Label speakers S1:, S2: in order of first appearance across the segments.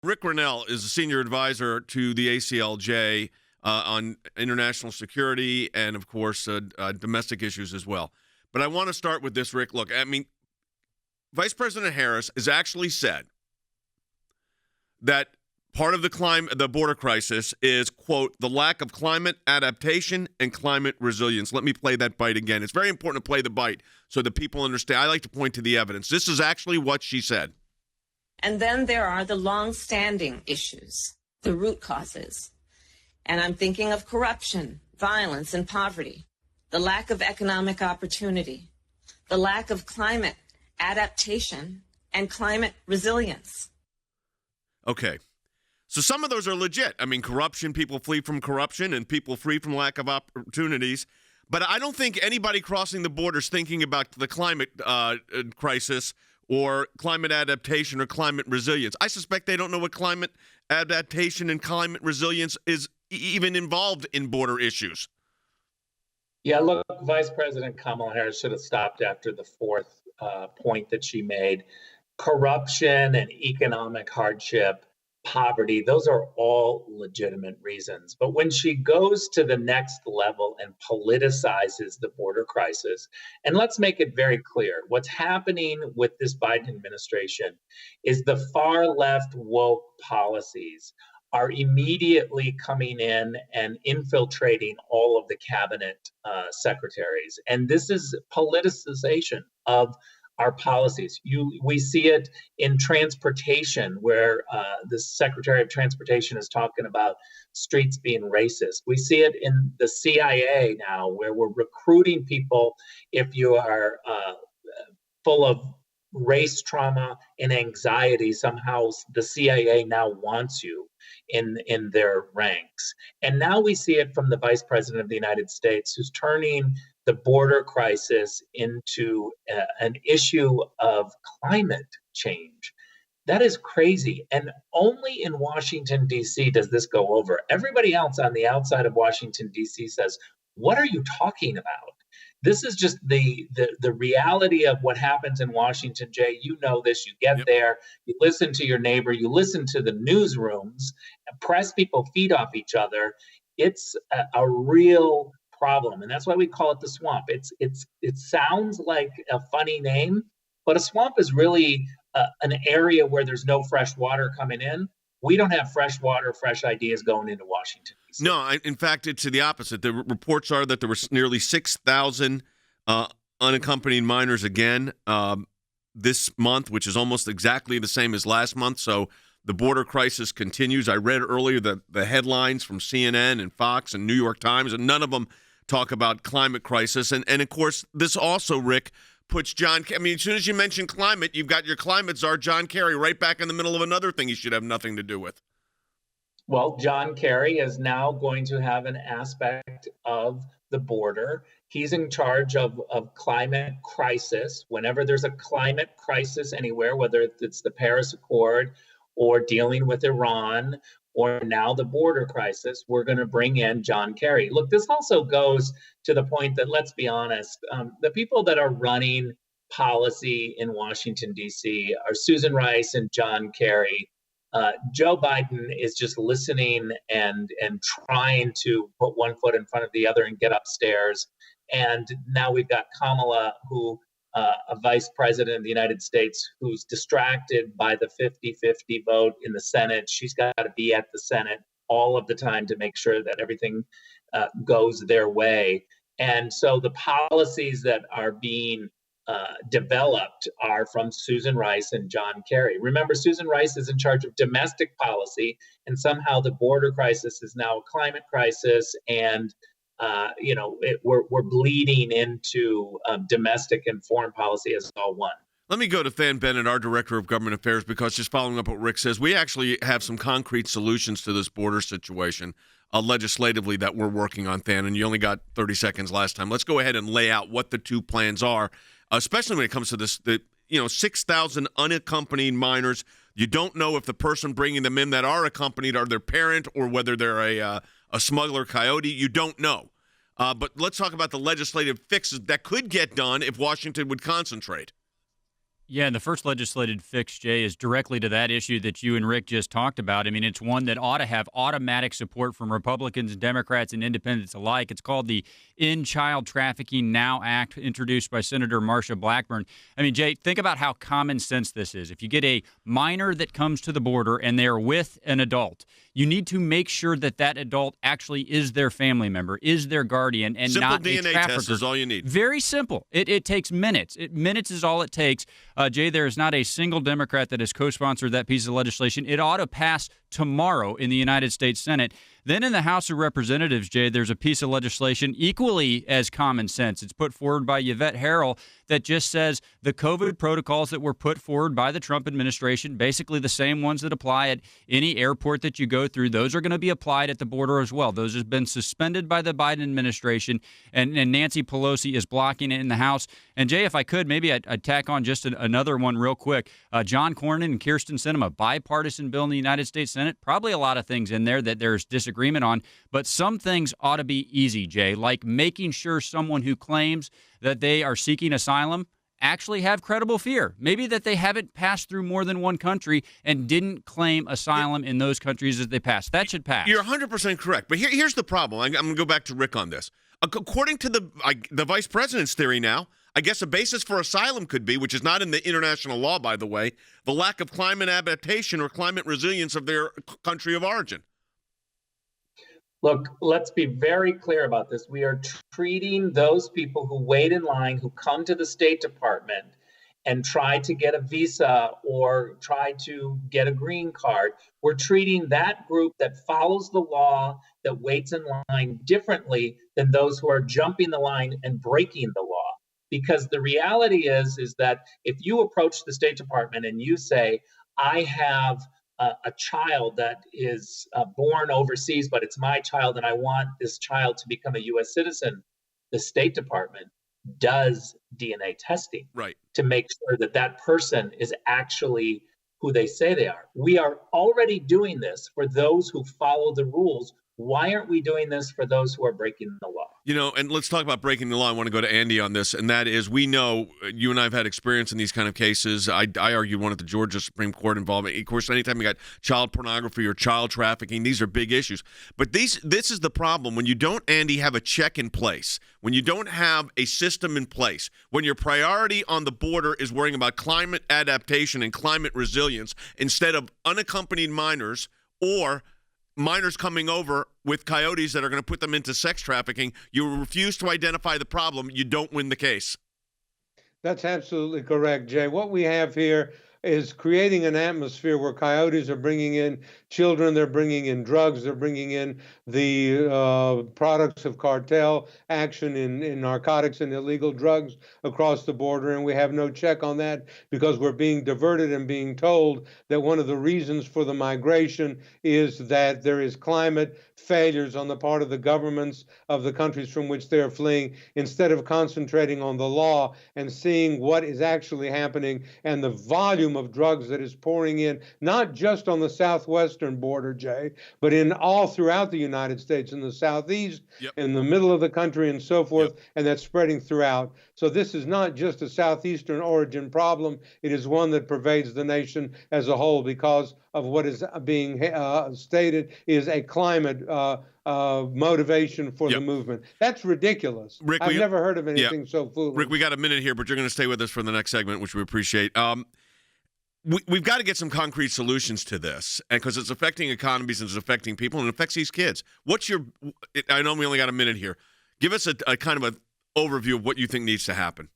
S1: Rick Grenell is a senior advisor to the ACLJ on international security and, of course, domestic issues as well. But I want to start with this, Rick. Look, I mean, Vice President Harris has actually said that part of the border crisis is, quote, the lack of climate adaptation and climate resilience. Let me play that bite again. It's very important to play the bite so that people understand. I like to point to the evidence. This is actually what she said.
S2: And then there are the long-standing issues, the root causes. And I'm thinking of corruption, violence, and poverty, the lack of economic opportunity, the lack of climate adaptation, and climate resilience.
S1: Okay. So some of those are legit. I mean, corruption, people flee from corruption, and people flee from lack of opportunities. But I don't think anybody crossing the borders thinking about the climate crisis or climate adaptation or climate resilience. I suspect they don't know what climate adaptation and climate resilience is even involved in border issues.
S3: Yeah, look, Vice President Kamala Harris should have stopped after the fourth point that she made. Corruption and economic hardship, poverty, those are all legitimate reasons. But when she goes to the next level and politicizes the border crisis, and let's make it very clear, what's happening with this Biden administration is the far left woke policies are immediately coming in and infiltrating all of the cabinet secretaries. And this is politicization of our policies. We see it in transportation, where the Secretary of Transportation is talking about streets being racist. We see it in the CIA now, where we're recruiting people if you are full of race trauma and anxiety. Somehow the CIA now wants you in their ranks. And now we see it from the Vice President of the United States, who's turning the border crisis into an issue of climate change. That is crazy. And only in Washington, D.C. does this go over. Everybody else on the outside of Washington, D.C. says, what are you talking about? This is just the reality of what happens in Washington, Jay. You know this. You get there, you listen to your neighbor, you listen to the newsrooms, press people feed off each other. It's a real problem, and that's why we call it the swamp. It sounds like a funny name, but a swamp is really an area where there's no fresh water coming in. We don't have fresh water, fresh ideas going into Washington, D.C.
S1: No, in fact, it's the opposite. The reports are that there were nearly 6,000 unaccompanied minors again this month, which is almost exactly the same as last month. So the border crisis continues. I read earlier the headlines from CNN and Fox and New York Times, and none of them talk about climate crisis. And of course, this also, Rick, puts as soon as you mention climate, you've got your climate czar, John Kerry, right back in the middle of another thing he should have nothing to do with.
S3: Well, John Kerry is now going to have an aspect of the border. He's in charge of climate crisis. Whenever there's a climate crisis anywhere, whether it's the Paris Accord or dealing with Iran or now the border crisis, we're going to bring in John Kerry. Look, this also goes to the point that, let's be honest, the people that are running policy in Washington, D.C. are Susan Rice and John Kerry. Joe Biden is just listening and trying to put one foot in front of the other and get upstairs. And now we've got Kamala, who a vice president of the United States, who's distracted by the 50-50 vote in the Senate. She's got to be at the Senate all of the time to make sure that everything goes their way. And so the policies that are being developed are from Susan Rice and John Kerry. Remember, Susan Rice is in charge of domestic policy, and somehow the border crisis is now a climate crisis, and we're bleeding into domestic and foreign policy as all one.
S1: Let me go to Than Bennett, our Director of Government Affairs, because just following up what Rick says, we actually have some concrete solutions to this border situation legislatively that we're working on, Than, and you only got 30 seconds last time. Let's go ahead and lay out what the two plans are, especially when it comes to this, 6,000 unaccompanied minors. You don't know if the person bringing them in that are accompanied are their parent or whether they're a smuggler coyote. You don't know. But let's talk about the legislative fixes that could get done if Washington would concentrate.
S4: Yeah, and the first legislative fix, Jay, is directly to that issue that you and Rick just talked about. I mean, it's one that ought to have automatic support from Republicans, Democrats, and independents alike. It's called the End Child Trafficking Now Act, introduced by Senator Marsha Blackburn. I mean, Jay, think about how common sense this is. If you get a minor that comes to the border and they're with an adult, you need to make sure that that adult actually is their family member, is their guardian, and
S1: Simple
S4: not
S1: DNA
S4: a trafficker.
S1: test is all you need.
S4: Very simple. It takes minutes. Minutes is all it takes. Jay, there is not a single Democrat that has co-sponsored that piece of legislation. It ought to pass tomorrow in the United States Senate. Then in the House of Representatives, Jay, there's a piece of legislation equally as common sense. It's put forward by Yvette Harrell that just says the COVID protocols that were put forward by the Trump administration, basically the same ones that apply at any airport that you go through, those are going to be applied at the border as well. Those have been suspended by the Biden administration, and Nancy Pelosi is blocking it in the House. And Jay, if I could, maybe I'd tack on just another one real quick. John Cornyn and Kirsten Sinema, bipartisan bill in the United States Senate. Probably a lot of things in there that there's disagreement on, but some things ought to be easy, Jay, like making sure someone who claims that they are seeking asylum actually have credible fear. Maybe that they haven't passed through more than one country and didn't claim asylum in those countries as they passed. That should pass.
S1: You're 100% correct. But here's the problem. I'm going to go back to Rick on this. According to the vice president's theory now, I guess a basis for asylum could be, which is not in the international law, by the way, the lack of climate adaptation or climate resilience of their country of origin.
S3: Look, let's be very clear about this. We are treating those people who wait in line, who come to the State Department and try to get a visa or try to get a green card. We're treating that group that follows the law, that waits in line, differently than those who are jumping the line and breaking the law. Because the reality is that if you approach the State Department and you say, I have a child that is born overseas, but it's my child and I want this child to become a U.S. citizen, the State Department does DNA testing to make sure that that person is actually who they say they are. We are already doing this for those who follow the rules. Why aren't we doing this for those who are breaking the law?
S1: You know, and let's talk about breaking the law. I want to go to Andy on this, and that is, we know you and I have had experience in these kind of cases. I argued one at the Georgia Supreme Court involving, of course, anytime you got child pornography or child trafficking, these are big issues. But this is the problem. When you don't, Andy, have a check in place, when you don't have a system in place, when your priority on the border is worrying about climate adaptation and climate resilience instead of unaccompanied minors or minors coming over with coyotes that are going to put them into sex trafficking, you refuse to identify the problem, you don't win the case.
S5: That's absolutely correct, Jay. What we have here is creating an atmosphere where coyotes are bringing in children, they're bringing in drugs, they're bringing in the products of cartel action in narcotics and illegal drugs across the border, and we have no check on that because we're being diverted and being told that one of the reasons for the migration is that there is climate failures on the part of the governments of the countries from which they're fleeing, instead of concentrating on the law and seeing what is actually happening and the volume of drugs that is pouring in, not just on the southwestern border, Jay, but in all throughout the United States, in the southeast, in the middle of the country, and so forth, and that's spreading throughout. So this is not just a southeastern origin problem. It is one that pervades the nation as a whole because of what is being stated is a climate motivation for the movement. That's ridiculous.
S1: Rick,
S5: I've never heard of anything so foolish.
S1: Rick, we got a minute here, but you're going to stay with us for the next segment, which we appreciate. We've got to get some concrete solutions to this, and because it's affecting economies and it's affecting people and it affects these kids. I know we only got a minute here. Give us a kind of an overview of what you think needs to happen.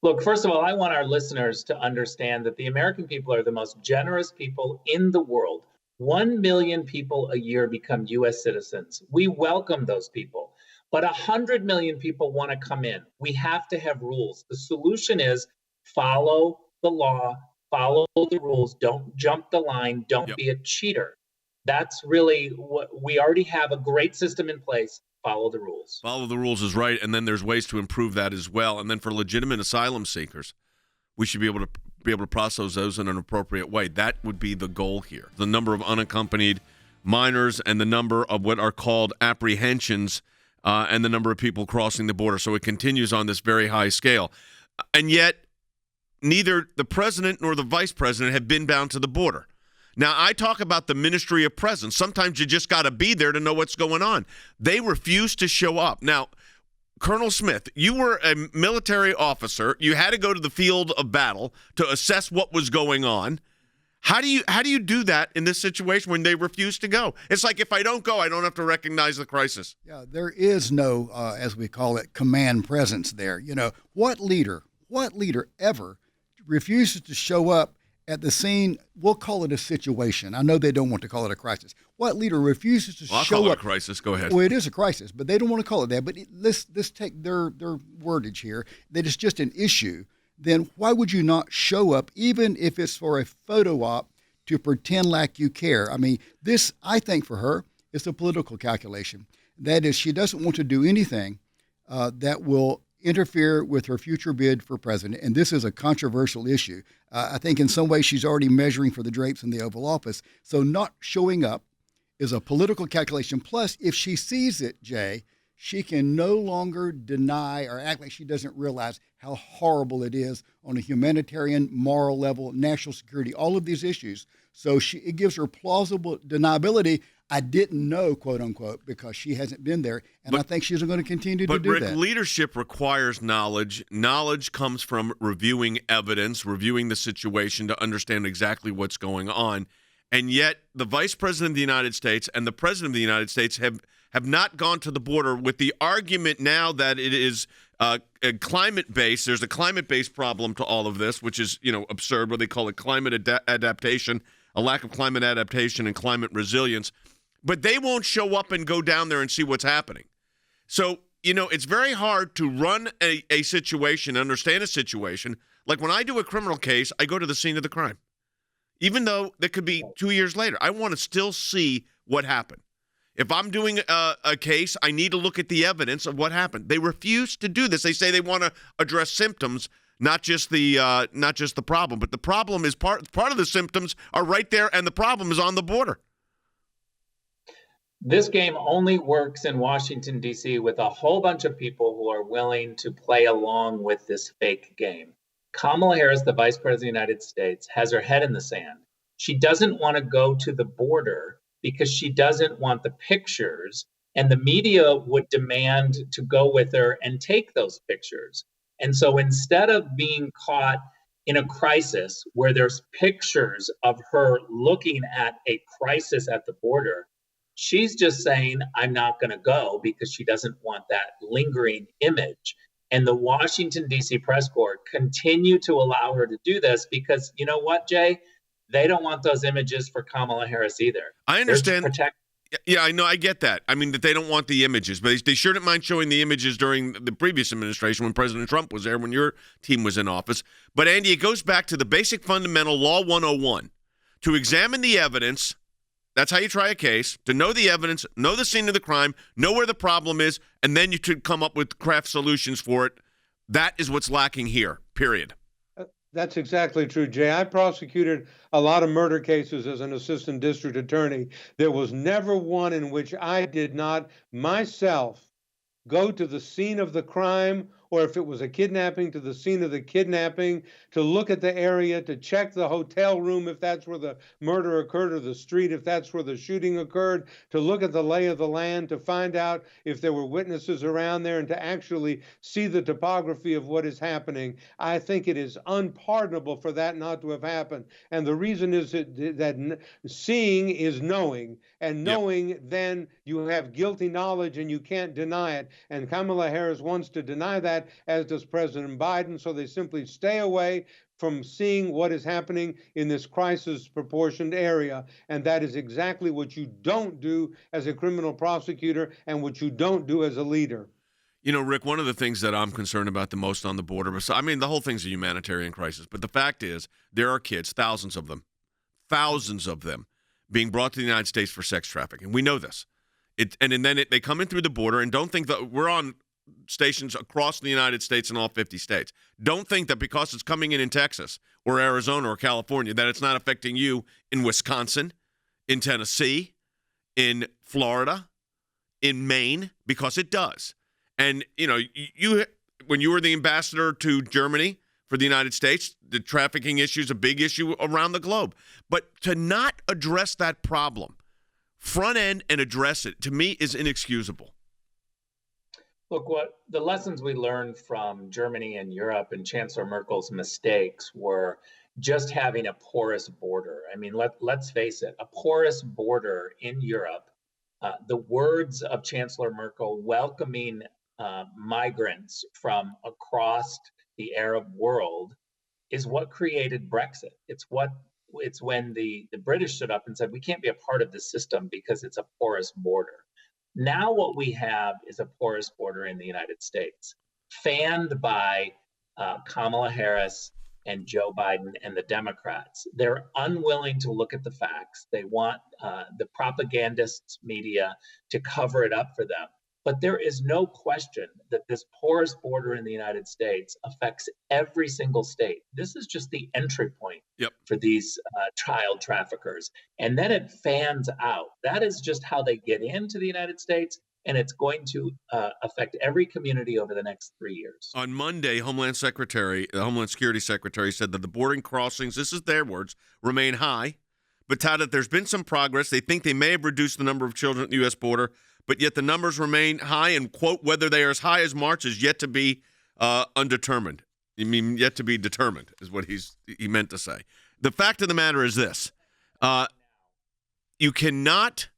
S3: Look, first of all, I want our listeners to understand that the American people are the most generous people in the world. 1 million people a year become U.S. citizens. We welcome those people. But 100 million people want to come in. We have to have rules. The solution is follow the law, follow the rules, don't jump the line, don't be a cheater. That's really what we already have, a great system in place. Follow the rules.
S1: Follow the rules is right, and then there's ways to improve that as well. And then for legitimate asylum seekers, we should be able to process those in an appropriate way. That would be the goal here. The number of unaccompanied minors and the number of what are called apprehensions and the number of people crossing the border. So it continues on this very high scale. And yet, neither the president nor the vice president have been down to the border. Now, I talk about the ministry of presence. Sometimes you just got to be there to know what's going on. They refuse to show up. Now, Colonel Smith, you were a military officer. You had to go to the field of battle to assess what was going on. How do you do that in this situation when they refuse to go? It's like, if I don't go, I don't have to recognize the crisis.
S6: Yeah, there is no, as we call it, command presence there. What leader ever refuses to show up at the scene? We'll call it a situation. I know they don't want to call it a crisis. What leader refuses to
S1: I'll
S6: show
S1: call it
S6: up?
S1: a crisis. Go ahead.
S6: Well, it is a crisis, but they don't want to call it that. But let's take their wordage here, that it's just an issue. Then why would you not show up, even if it's for a photo op, to pretend like you care? I mean, this, I think, for her, is a political calculation. That is, she doesn't want to do anything that will interfere with her future bid for president. And this is a controversial issue. I think in some ways she's already measuring for the drapes in the Oval Office. So not showing up is a political calculation. Plus, if she sees it, Jay, she can no longer deny or act like she doesn't realize how horrible it is on a humanitarian, moral level, national security, all of these issues. So it gives her plausible deniability. I didn't know, quote unquote, because she hasn't been there. And I think she's going to continue to do
S1: Rick,
S6: that.
S1: Leadership requires knowledge. Knowledge comes from reviewing evidence, reviewing the situation to understand exactly what's going on. And yet the Vice President of the United States and the President of the United States have not gone to the border with the argument now that it is climate-based. There's a climate-based problem to all of this, which is, absurd, what they call it climate adaptation, a lack of climate adaptation and climate resilience. But they won't show up and go down there and see what's happening. So, it's very hard to run a situation, understand a situation. Like when I do a criminal case, I go to the scene of the crime. Even though that could be 2 years later, I want to still see what happened. If I'm doing a case, I need to look at the evidence of what happened. They refuse to do this. They say they want to address symptoms, not just the problem. But the problem is part of the symptoms are right there, and the problem is on the border.
S3: This game only works in Washington, D.C. with a whole bunch of people who are willing to play along with this fake game. Kamala Harris, the Vice President of the United States, has her head in the sand. She doesn't want to go to the border because she doesn't want the pictures, and the media would demand to go with her and take those pictures. And so instead of being caught in a crisis where there's pictures of her looking at a crisis at the border, she's just saying, I'm not going to go because she doesn't want that lingering image. And the Washington, D.C. press corps continue to allow her to do this because, you know what, Jay? They don't want those images for Kamala Harris either.
S1: I understand. Yeah, I know. I get that. I mean, that they don't want the images, but they sure didn't mind showing the images during the previous administration when President Trump was there, when your team was in office. But, Andy, it goes back to the basic fundamental Law 101. To examine the evidence, that's how you try a case, to know the evidence, know the scene of the crime, know where the problem is, and then you could come up with craft solutions for it. That is what's lacking here, period.
S5: That's exactly true, Jay. I prosecuted a lot of murder cases as an assistant district attorney. There was never one in which I did not myself go to the scene of the crime, or if it was a kidnapping, to the scene of the kidnapping, to look at the area, to check the hotel room if that's where the murder occurred, or the street if that's where the shooting occurred, to look at the lay of the land, to find out if there were witnesses around there, and to actually see the topography of what is happening. I think it is unpardonable for that not to have happened. And the reason is that seeing is knowing, and knowing then you have guilty knowledge and you can't deny it. And Kamala Harris wants to deny that, as does President Biden. So they simply stay away from seeing what is happening in this crisis proportioned area. And that is exactly what you don't do as a criminal prosecutor and what you don't do as a leader.
S1: Rick, one of the things that I'm concerned about the most on the border, I mean, the whole thing's a humanitarian crisis, but the fact is there are kids, thousands of them, being brought to the United States for sex trafficking. We know this. And then they come in through the border, and don't think that we're on stations across the United States in all 50 states. Don't think that because it's coming in Texas or Arizona or California that it's not affecting you in Wisconsin, in Tennessee, in Florida, in Maine, because it does. And, you when you were the ambassador to Germany for the United States. The trafficking issue is a big issue around the globe. But to not address that problem, front end and address it, to me is inexcusable.
S3: Look, what the lessons we learned from Germany and Europe and Chancellor Merkel's mistakes were just having a porous border. I mean, let's face it, a porous border in Europe. The words of Chancellor Merkel welcoming migrants from across the Arab world is what created Brexit. It's when the British stood up and said, we can't be a part of this system because it's a porous border. Now what we have is a porous border in the United States, fanned by Kamala Harris and Joe Biden and the Democrats. They're unwilling to look at the facts. They want the propagandists' media to cover it up for them. But there is no question that this porous border in the United States affects every single state. This is just the entry point for these child traffickers. And then it fans out. That is just how they get into the United States. And it's going to affect every community over the next 3 years.
S1: On Monday, the Homeland Security Secretary said that the boarding crossings, this is their words, remain high, but touted there's been some progress. They think they may have reduced the number of children at the U.S. border, but yet the numbers remain high, and, quote, whether they are as high as March is yet to be undetermined. I mean, yet to be determined is what he meant to say. The fact of the matter is this. You cannot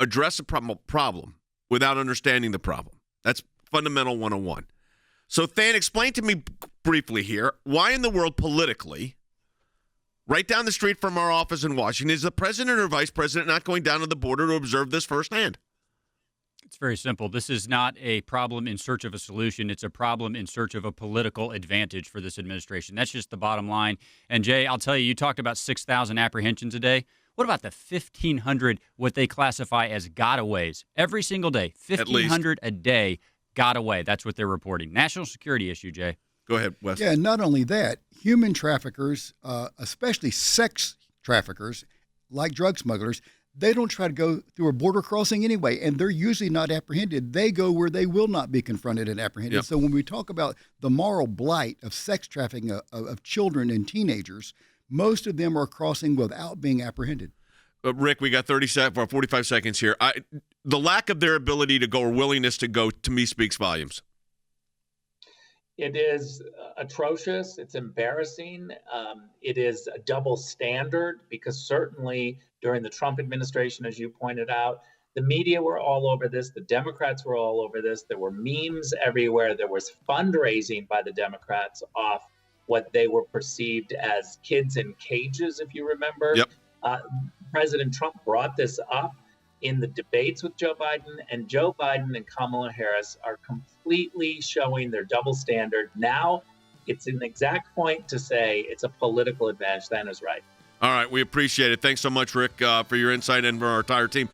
S1: address a problem without understanding the problem. That's fundamental 101. So, Than, explain to me briefly here, why in the world politically, right down the street from our office in Washington, is the president or vice president not going down to the border to observe this firsthand?
S4: It's very simple. This is not a problem in search of a solution. It's a problem in search of a political advantage for this administration. That's just the bottom line. And, Jay, I'll tell you, you talked about 6,000 apprehensions a day. What about the 1,500, what they classify as gotaways? Every single day, 1,500 a day got away. That's what they're reporting. National security issue, Jay.
S1: Go ahead, Wes.
S6: Yeah, not only that, human traffickers, especially sex traffickers, like drug smugglers, they don't try to go through a border crossing anyway, and they're usually not apprehended. They go where they will not be confronted and apprehended. Yep. So when we talk about the moral blight of sex trafficking of children and teenagers, most of them are crossing without being apprehended.
S1: Rick, we got 45 seconds here. The lack of their ability to go or willingness to go, to me, speaks volumes.
S3: It is atrocious. It's embarrassing. It is a double standard because certainly during the Trump administration, as you pointed out, the media were all over this. The Democrats were all over this. There were memes everywhere. There was fundraising by the Democrats off what they were perceived as kids in cages, if you remember.
S1: Yep.
S3: President Trump brought this up in the debates with Joe Biden, and Joe Biden and Kamala Harris are completely showing their double standard. Now it's an exact point to say it's a political advantage. That is right.
S1: All right. We appreciate it. Thanks so much, Rick, for your insight and for our entire team.